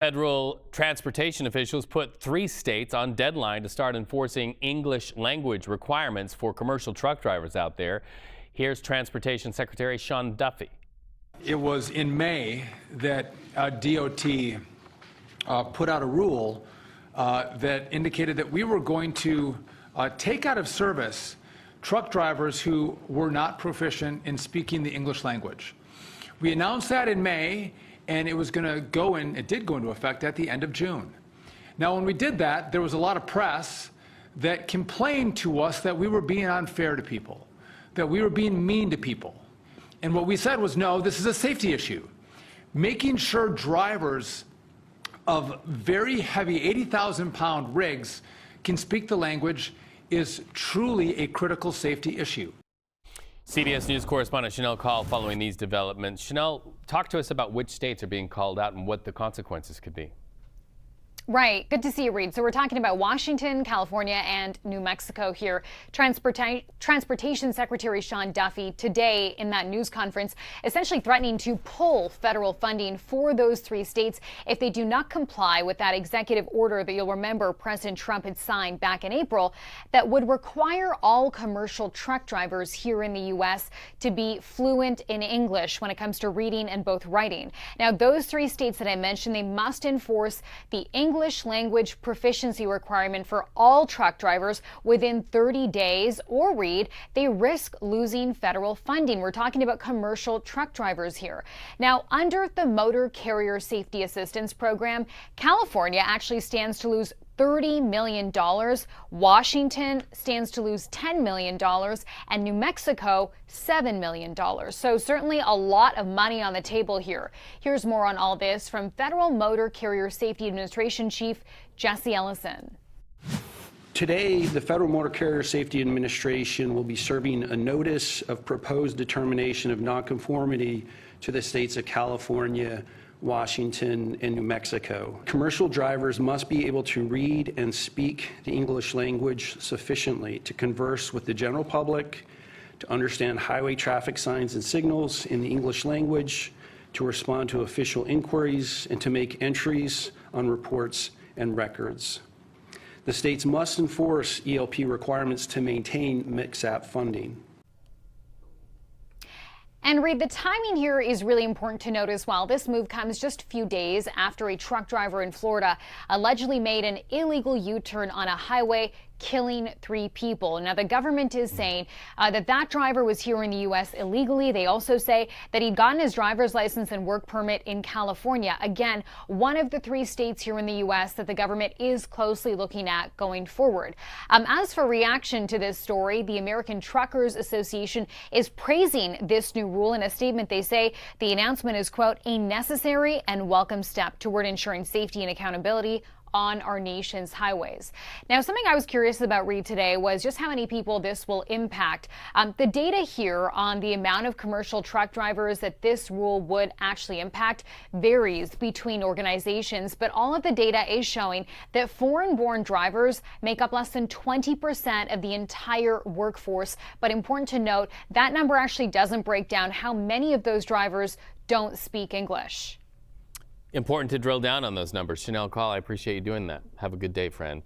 Federal transportation officials put 3 states on deadline to start enforcing English language requirements for commercial truck drivers out there. Here's Transportation Secretary Sean Duffy. It was in May that DOT put out a rule that indicated that we were going to take out of service truck drivers who were not proficient in speaking the English language. We announced that in May, and it was going to go in, it did go into effect at the end of June. Now, when we did that, there was a lot of press that complained to us that we were being unfair to people, that we were being mean to people. And what we said was, no, this is a safety issue. Making sure drivers of very heavy 80,000-pound rigs can speak the language is truly a critical safety issue. CBS News correspondent Shanelle Kaul following these developments. Shanelle, talk to us about which states are being called out and what the consequences could be. Right. Good to see you, Reed. So we're talking about Washington, California, and New Mexico here. Transportation Secretary Sean Duffy today in that news conference essentially threatening to pull federal funding for those 3 states if they do not comply with that executive order that you'll remember President Trump had signed back in April that would require all commercial truck drivers here in the U.S. to be fluent in English when it comes to reading and both writing. Now, those 3 states that I mentioned, they must enforce the English language proficiency requirement for all truck drivers within 30 days, or Reed, they risk losing federal funding. We're talking about commercial truck drivers here. Now, under the Motor Carrier Safety Assistance Program, California actually stands to lose $30 million. Washington stands to lose $10 million, and New Mexico $7 million. So certainly a lot of money on the table here. Here's more on all this from Federal Motor Carrier Safety Administration Chief Jesse Ellison. Today, the Federal Motor Carrier Safety Administration will be serving a notice of proposed determination of nonconformity to the states of California, Washington, and New Mexico. Commercial drivers must be able to read and speak the English language sufficiently to converse with the general public, to understand highway traffic signs and signals in the English language, to respond to official inquiries, and to make entries on reports and records. The states must enforce ELP requirements to maintain MCSAP funding. And Reed, the timing here is really important to note as well. This move comes just a few days after a truck driver in Florida allegedly made an illegal U-turn on a highway, killing 3 people. Now, the government is saying that driver was here in the U.S. illegally. They also say that he'd gotten his driver's license and work permit in California. Again, one of the 3 states here in the U.S. that the government is closely looking at going forward. As for reaction to this story, the American Truckers Association is praising this new rule. In a statement, they say the announcement is, quote, a necessary and welcome step toward ensuring safety and accountability on our nation's highways. Now, something I was curious about, Reed, today was just how many people this will impact. The data here on the amount of commercial truck drivers that this rule would actually impact varies between organizations, but all of the data is showing that foreign-born drivers make up less than 20% of the entire workforce. But important to note, that number actually doesn't break down how many of those drivers don't speak English. Important to drill down on those numbers. Shanelle Kaul, I appreciate you doing that. Have a good day, friend.